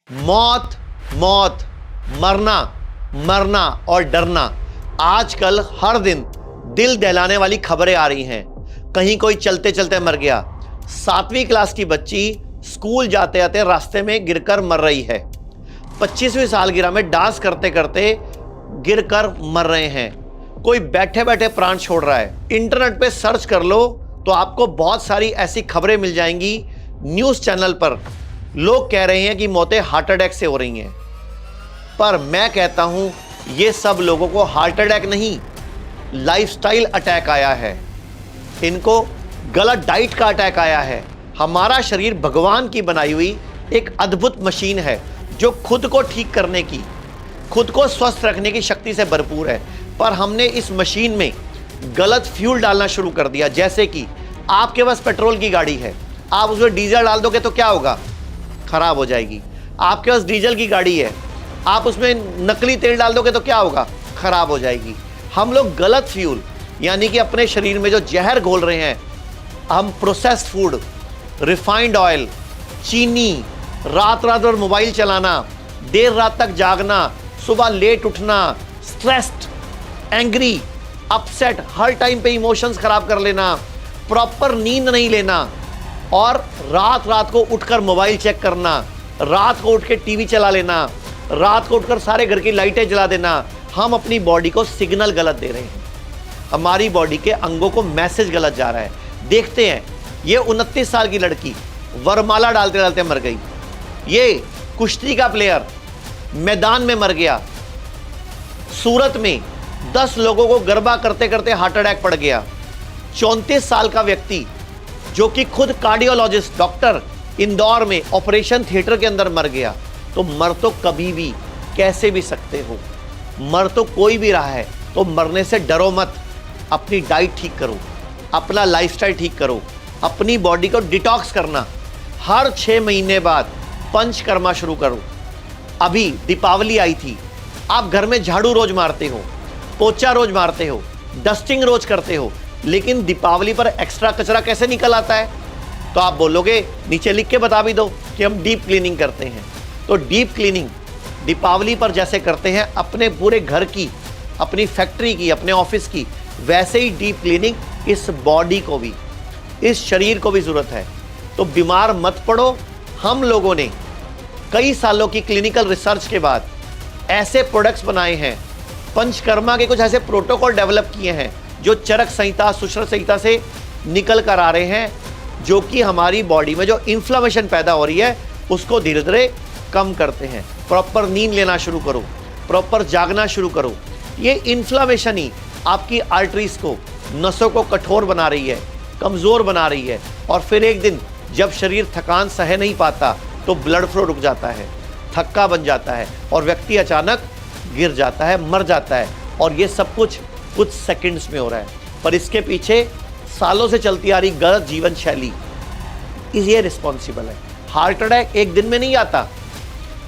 मौत, मौत, मरना, मरना और डरना। आजकल हर दिन दिल दहलाने वाली खबरें आ रही हैं। कहीं कोई चलते चलते मर गया, 7वीं क्लास की बच्ची स्कूल जाते जाते रास्ते में गिरकर मर रही है। 25वीं सालगिरह में डांस करते करते गिरकर मर रहे हैं। कोई बैठे बैठे प्राण छोड़ रहा है। इंटरनेट पे सर्च कर लो तो आपको बहुत सारी ऐसी खबरें मिल जाएंगी। न्यूज़ चैनल पर लोग कह रहे हैं कि मौतें हार्ट अटैक से हो रही हैं, पर मैं कहता हूं ये सब लोगों को हार्ट अटैक नहीं, लाइफस्टाइल अटैक आया है। इनको गलत डाइट का अटैक आया है। हमारा शरीर भगवान की बनाई हुई एक अद्भुत मशीन है जो खुद को ठीक करने की, खुद को स्वस्थ रखने की शक्ति से भरपूर है, पर हमने इस मशीन में गलत फ्यूल डालना शुरू कर दिया। जैसे कि आपके पास पेट्रोल की गाड़ी है, आप उसमें डीजल डाल दोगे तो क्या होगा? खराब हो जाएगी। आपके पास डीजल की गाड़ी है, आप उसमें नकली तेल डाल दोगे तो क्या होगा? खराब हो जाएगी। हम लोग गलत फ्यूल यानी कि अपने शरीर में जो जहर घोल रहे हैं, हम प्रोसेस्ड फूड, रिफाइंड ऑयल, चीनी, रात रात भर मोबाइल चलाना, देर रात तक जागना, सुबह लेट उठना, स्ट्रेस्ड, एंग्री, अपसेट, हर टाइम पे इमोशंस खराब कर लेना, प्रॉपर नींद नहीं लेना और रात रात को उठकर मोबाइल चेक करना, रात को उठ के टीवी चला लेना, रात को उठकर सारे घर की लाइटें जला देना। हम अपनी बॉडी को सिग्नल गलत दे रहे हैं। हमारी बॉडी के अंगों को मैसेज गलत जा रहा है। देखते हैं, ये 29 साल की लड़की वरमाला डालते डालते मर गई। ये कुश्ती का प्लेयर मैदान में मर गया। सूरत में 10 लोगों को गरबा करते करते हार्ट अटैक पड़ गया। 34 साल का व्यक्ति जो कि खुद कार्डियोलॉजिस्ट डॉक्टर, इंदौर में ऑपरेशन थिएटर के अंदर मर गया। तो मर तो कभी भी कैसे भी सकते हो, मर तो कोई भी रहा है, तो मरने से डरो मत। अपनी डाइट ठीक करो, अपना लाइफस्टाइल ठीक करो, अपनी बॉडी को डिटॉक्स करना। हर 6 महीने बाद पंचकर्मा शुरू करो। अभी दीपावली आई थी, आप घर में झाड़ू रोज मारते हो, पोछा रोज मारते हो, डस्टिंग रोज करते हो, लेकिन दीपावली पर एक्स्ट्रा कचरा कैसे निकल आता है? तो आप बोलोगे नीचे लिख के बता भी दो कि हम डीप क्लीनिंग करते हैं। तो डीप क्लीनिंग दीपावली पर जैसे करते हैं अपने पूरे घर की, अपनी फैक्ट्री की, अपने ऑफिस की, वैसे ही डीप क्लीनिंग इस बॉडी को भी, इस शरीर को भी ज़रूरत है। तो बीमार मत पड़ो। हम लोगों ने कई सालों की क्लिनिकल रिसर्च के बाद ऐसे प्रोडक्ट्स बनाए हैं, पंचकर्मा के कुछ ऐसे प्रोटोकॉल डेवलप किए हैं जो चरक संहिता, सुश्रुत संहिता से निकल कर आ रहे हैं, जो कि हमारी बॉडी में जो इन्फ्लेमेशन पैदा हो रही है उसको धीरे धीरे कम करते हैं। प्रॉपर नींद लेना शुरू करो, प्रॉपर जागना शुरू करो। ये इन्फ्लेमेशन ही आपकी आर्टरीज को, नसों को कठोर बना रही है, कमज़ोर बना रही है, और फिर एक दिन जब शरीर थकान सह नहीं पाता तो ब्लड फ्लो रुक जाता है, थक्का बन जाता है और व्यक्ति अचानक गिर जाता है, मर जाता है। और ये सब कुछ सेकंड्स में हो रहा है, पर इसके पीछे सालों से चलती आ रही गलत जीवन शैली ये रिस्पॉन्सिबल है। हार्ट अटैक एक दिन में नहीं आता,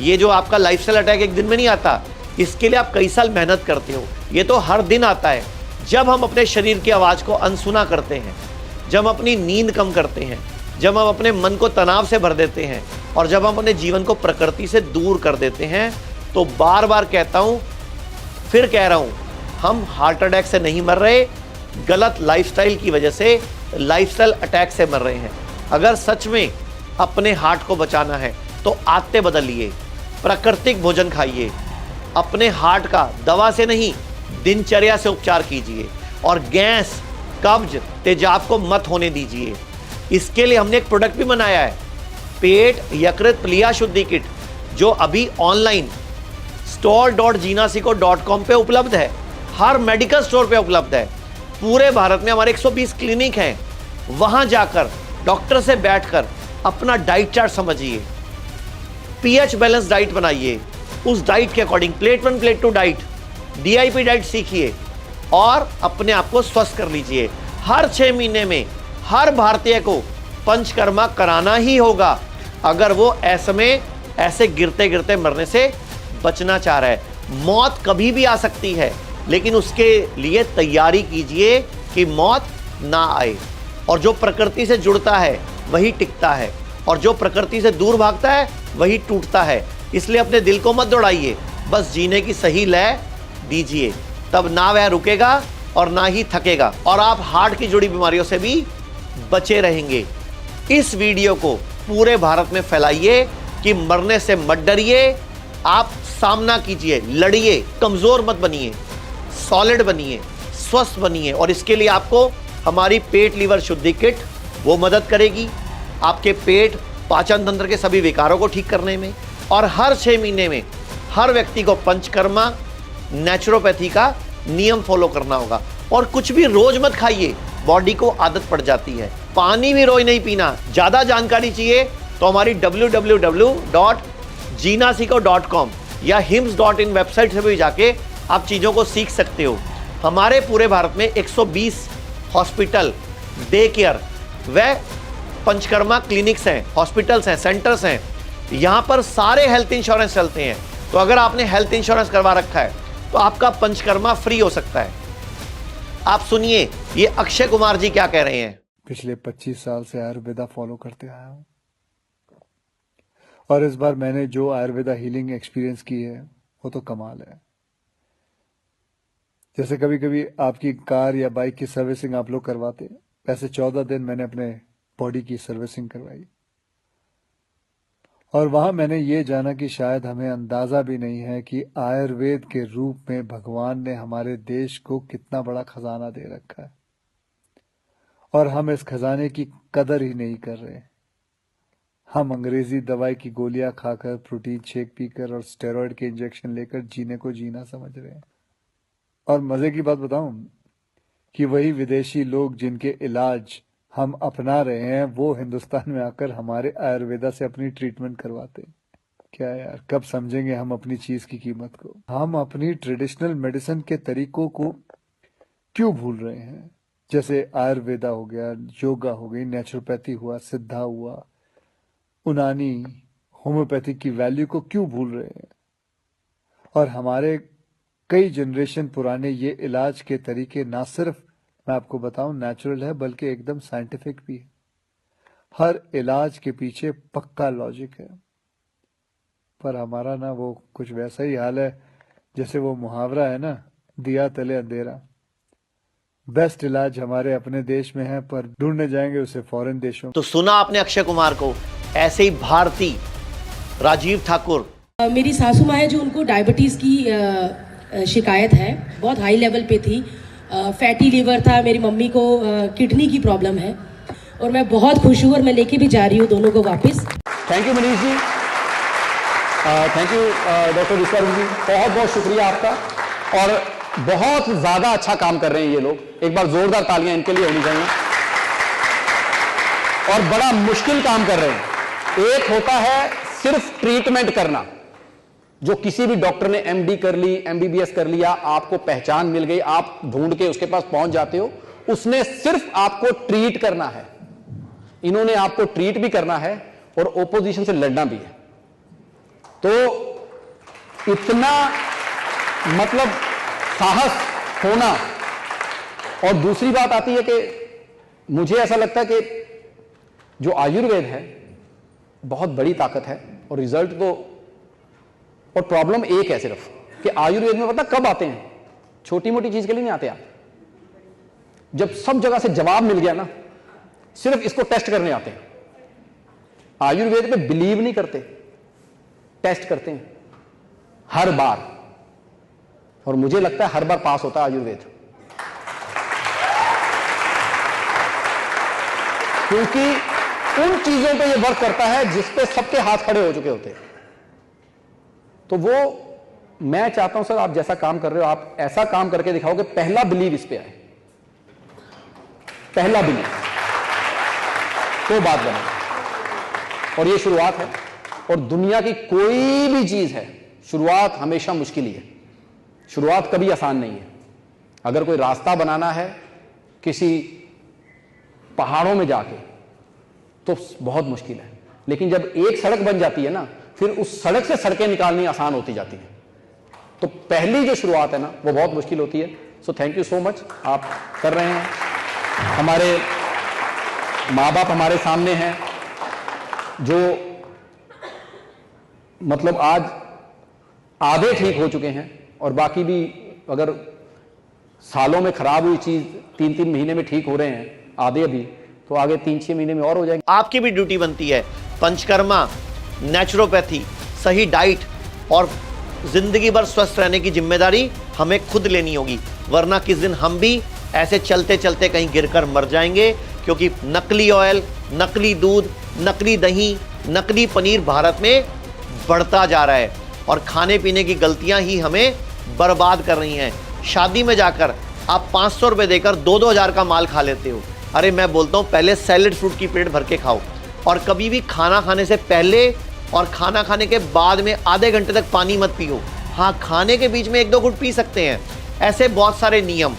ये जो आपका लाइफस्टाइल अटैक एक दिन में नहीं आता, इसके लिए आप कई साल मेहनत करते हो। ये तो हर दिन आता है जब हम अपने शरीर की आवाज़ को अनसुना करते हैं, जब हम अपनी नींद कम करते हैं, जब हम अपने मन को तनाव से भर देते हैं और जब हम अपने जीवन को प्रकृति से दूर कर देते हैं। तो बार बार कहता हूँ, फिर कह रहा हूँ, हम हार्ट अटैक से नहीं मर रहे, गलत लाइफस्टाइल की वजह से लाइफस्टाइल अटैक से मर रहे हैं। अगर सच में अपने हार्ट को बचाना है तो आदतें बदलिए, प्राकृतिक भोजन खाइए, अपने हार्ट का दवा से नहीं दिनचर्या से उपचार कीजिए, और गैस, कब्ज, तेजाब को मत होने दीजिए। इसके लिए हमने एक प्रोडक्ट भी बनाया है, पेट यकृत प्लिया शुद्धि किट, जो अभी ऑनलाइन store.jinasico.com पे उपलब्ध है, हर मेडिकल स्टोर पे उपलब्ध है। पूरे भारत में हमारे 120 क्लिनिक हैं, वहां जाकर डॉक्टर से बैठकर अपना डाइट चार्ट समझिए, पीएच बैलेंस डाइट बनाइए, उस डाइट के according plate 1 plate 2 diet, DIP diet सीखिए और अपने आप को स्वस्थ कर लीजिए। हर 6 महीने में हर भारतीय को पंचकर्मा कराना ही होगा अगर वो ऐसे गिरते गिरते मरने से बचना चाह रहा है। मौत कभी भी आ सकती है, लेकिन उसके लिए तैयारी कीजिए कि मौत ना आए। और जो प्रकृति से जुड़ता है वही टिकता है, और जो प्रकृति से दूर भागता है वही टूटता है। इसलिए अपने दिल को मत दौड़ाइए, बस जीने की सही लय दीजिए, तब ना वह रुकेगा और ना ही थकेगा, और आप हार्ट की जुड़ी बीमारियों से भी बचे रहेंगे। इस वीडियो को पूरे भारत में फैलाइए कि मरने से मत डरिए, आप सामना कीजिए, लड़िए, कमजोर मत बनिए, सॉलिड बनिए, स्वस्थ बनिए। और इसके लिए आपको हमारी पेट लीवर शुद्धि किट वो मदद करेगी आपके पेट पाचन तंत्र के सभी विकारों को ठीक करने में। और हर 6 महीने में हर व्यक्ति को पंचकर्मा नेचुरोपैथी का नियम फॉलो करना होगा। और कुछ भी रोज मत खाइए, बॉडी को आदत पड़ जाती है। पानी भी रोज नहीं पीना। ज्यादा जानकारी चाहिए तो हमारी www.jinasiko.com या hims.in वेबसाइट से भी जाके आप चीजों को सीख सकते हो। हमारे पूरे भारत में 120 हॉस्पिटल, डे केयर व पंचकर्मा क्लिनिक्स हैं, हॉस्पिटल्स हैं, सेंटर्स हैं। यहां पर सारे हेल्थ इंश्योरेंस चलते हैं। तो अगर आपने हेल्थ इंश्योरेंस करवा रखा है तो आपका पंचकर्मा फ्री हो सकता है। आप सुनिए ये अक्षय कुमार जी क्या कह रहे हैं। पिछले 25 साल से आयुर्वेदा फॉलो करते आया हूं, और इस बार मैंने जो आयुर्वेदा हीलिंग एक्सपीरियंस की है वो तो कमाल है। जैसे कभी कभी आपकी कार या बाइक की सर्विसिंग आप लोग करवाते हैं, वैसे 14 दिन मैंने अपने बॉडी की सर्विसिंग करवाई, और वहां मैंने ये जाना कि शायद हमें अंदाजा भी नहीं है कि आयुर्वेद के रूप में भगवान ने हमारे देश को कितना बड़ा खजाना दे रखा है, और हम इस खजाने की कदर ही नहीं कर रहे। हम अंग्रेजी दवाई की गोलियां खाकर, प्रोटीन शेक पीकर और स्टेरॉइड के इंजेक्शन लेकर जीने को जीना समझ रहे हैं। और मजे की बात बताऊं कि वही विदेशी लोग जिनके इलाज हम अपना रहे हैं, वो हिंदुस्तान में आकर हमारे आयुर्वेदा से अपनी ट्रीटमेंट करवाते हैं। क्या यार, कब समझेंगे हम अपनी चीज की कीमत को? हम अपनी ट्रेडिशनल मेडिसिन के तरीकों को क्यों भूल रहे हैं? जैसे आयुर्वेदा हो गया, योगा हो गई, नेचुरोपैथी हुआ, सिद्धा हुआ, उनानी, होम्योपैथिक की वैल्यू को क्यों भूल रहे हैं? और हमारे कई जनरेशन पुराने ये इलाज के तरीके ना सिर्फ, मैं आपको बताऊं, नेचुरल है, बल्कि एकदम साइंटिफिक भी है। हर इलाज के पीछे पक्का लॉजिक है। पर हमारा ना वो कुछ वैसा ही हाल है जैसे वो मुहावरा है ना, दिया तले अंधेरा। बेस्ट इलाज हमारे अपने देश में है, पर ढूंढने जाएंगे उसे फॉरेन देशों। तो सुना आपने अक्षय कुमार को। ऐसे ही भारती, राजीव ठाकुर, मेरी सासू माँ है जो उनको डायबिटीज़ की शिकायत है, बहुत हाई लेवल पे थी। फैटी लीवर था, मेरी मम्मी को किडनी की प्रॉब्लम है, और मैं बहुत खुश हूँ और मैं लेके भी जा रही हूँ दोनों को वापस। Thank you Manish ji, thank you doctor Vishwaroop ji, बहुत बहुत शुक्रिया आपका। और बहुत ज़्यादा अच्छा काम कर रहे हैं ये लोग, एक बार जोरदार तालियां इनके लिए होनी चाहिए। और बड़ा मुश्किल काम कर रहे हैं। एक होता है सिर्फ ट्रीटमेंट करना, जो किसी भी डॉक्टर ने एमडी कर ली, एमबीबीएस कर लिया, आपको पहचान मिल गई, आप ढूंढ के उसके पास पहुंच जाते हो, उसने सिर्फ आपको ट्रीट करना है। इन्होंने आपको ट्रीट भी करना है और ओपोजिशन से लड़ना भी है। तो इतना मतलब साहस होना। और दूसरी बात आती है कि मुझे ऐसा लगता है कि जो आयुर्वेद है बहुत बड़ी ताकत है, और रिजल्ट तो, और प्रॉब्लम एक है सिर्फ कि आयुर्वेद में पता कब आते हैं, छोटी मोटी चीज के लिए नहीं आते आप। जब सब जगह से जवाब मिल गया ना, सिर्फ इसको टेस्ट करने आते हैं। आयुर्वेद पे बिलीव नहीं करते, टेस्ट करते हैं हर बार, और मुझे लगता है हर बार पास होता है आयुर्वेद, क्योंकि उन चीजों पे ये वर्क करता है जिस पे सबके हाथ खड़े हो चुके होते हैं। तो वो मैं चाहता हूं सर, आप जैसा काम कर रहे हो, आप ऐसा काम करके दिखाओ कि पहला बिलीव इस पे आए, पहला बिलीव, तो बात बने। और ये शुरुआत है, और दुनिया की कोई भी चीज है, शुरुआत हमेशा मुश्किल ही है, शुरुआत कभी आसान नहीं है। अगर कोई रास्ता बनाना है किसी पहाड़ों में जाके तो बहुत मुश्किल है, लेकिन जब एक सड़क बन जाती है ना, फिर उस सड़क से सड़कें निकालनी आसान होती जाती है। तो पहली जो शुरुआत है ना, वो बहुत मुश्किल होती है। So thank you so much, आप कर रहे हैं। हमारे माँ बाप हमारे सामने हैं जो मतलब आज आधे ठीक हो चुके हैं और बाकी भी अगर सालों में खराब हुई चीज 3-3 महीने में ठीक हो रहे हैं आधे अभी, तो आगे 3-6 महीने में और हो जाएंगे। आपकी भी ड्यूटी बनती है, पंचकर्मा, नेचुरोपैथी, सही डाइट और जिंदगी भर स्वस्थ रहने की जिम्मेदारी हमें खुद लेनी होगी, वरना किस दिन हम भी ऐसे चलते चलते कहीं गिरकर मर जाएंगे। क्योंकि नकली ऑयल, नकली दूध, नकली दही, नकली पनीर भारत में बढ़ता जा रहा है और खाने पीने की गलतियां ही हमें बर्बाद कर रही हैं। शादी में जाकर आप 500 रुपये देकर 2-2 हज़ार का माल खा लेते हो। अरे मैं बोलता हूँ पहले सैलेड फ्रूट की पेट भर के खाओ, और कभी भी खाना खाने से पहले और खाना खाने के बाद में आधे घंटे तक पानी मत पियो। हाँ, खाने के बीच में 1-2 घुट पी सकते हैं। ऐसे बहुत सारे नियम,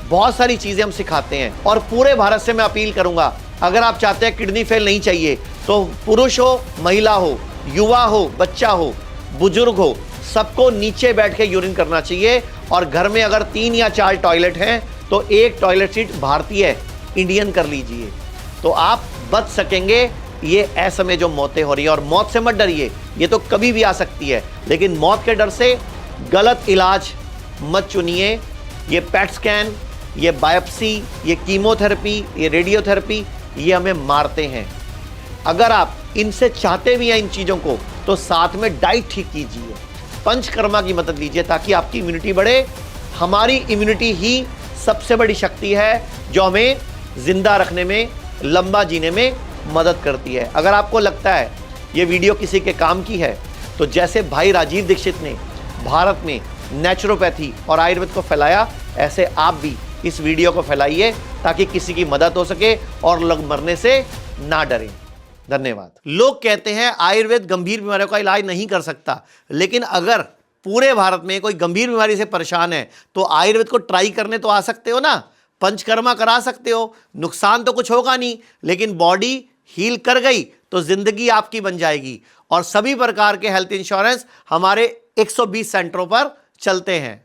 बहुत सारी चीज़ें हम सिखाते हैं। और पूरे भारत से मैं अपील करूंगा, अगर आप चाहते हैं किडनी फेल नहीं चाहिए, तो पुरुष हो, महिला हो, युवा हो, बच्चा हो, बुजुर्ग हो, सबको नीचे बैठ के यूरिन करना चाहिए। और घर में अगर 3 या 4 टॉयलेट हैं तो एक टॉयलेट सीट भारतीय इंडियन कर लीजिए, तो आप बच सकेंगे ये ऐसमय जो मौतें हो रही है। और मौत से मत डरिए, ये तो कभी भी आ सकती है, लेकिन मौत के डर से गलत इलाज मत चुनिए। ये पेट स्कैन, ये बायोप्सी, ये कीमोथेरेपी, ये रेडियोथेरेपी, ये हमें मारते हैं। अगर आप इनसे चाहते भी हैं इन चीज़ों को, तो साथ में डाइट ठीक कीजिए, पंचकर्मा की मदद लीजिए, ताकि आपकी इम्यूनिटी बढ़े। हमारी इम्यूनिटी ही सबसे बड़ी शक्ति है जो हमें जिंदा रखने में, लंबा जीने में मदद करती है। अगर आपको लगता है ये वीडियो किसी के काम की है, तो जैसे भाई राजीव दीक्षित ने भारत में नेचुरोपैथी और आयुर्वेद को फैलाया, ऐसे आप भी इस वीडियो को फैलाइए ताकि किसी की मदद हो सके और लोग मरने से ना डरें। धन्यवाद। लोग कहते हैं आयुर्वेद गंभीर बीमारियों का इलाज नहीं कर सकता, लेकिन अगर पूरे भारत में कोई गंभीर बीमारी से परेशान है तो आयुर्वेद को ट्राई करने तो आ सकते हो ना, पंचकर्मा करा सकते हो, नुकसान तो कुछ होगा नहीं, लेकिन बॉडी हील कर गई तो जिंदगी आपकी बन जाएगी। और सभी प्रकार के हेल्थ इंश्योरेंस हमारे 120 सेंटरों पर चलते हैं।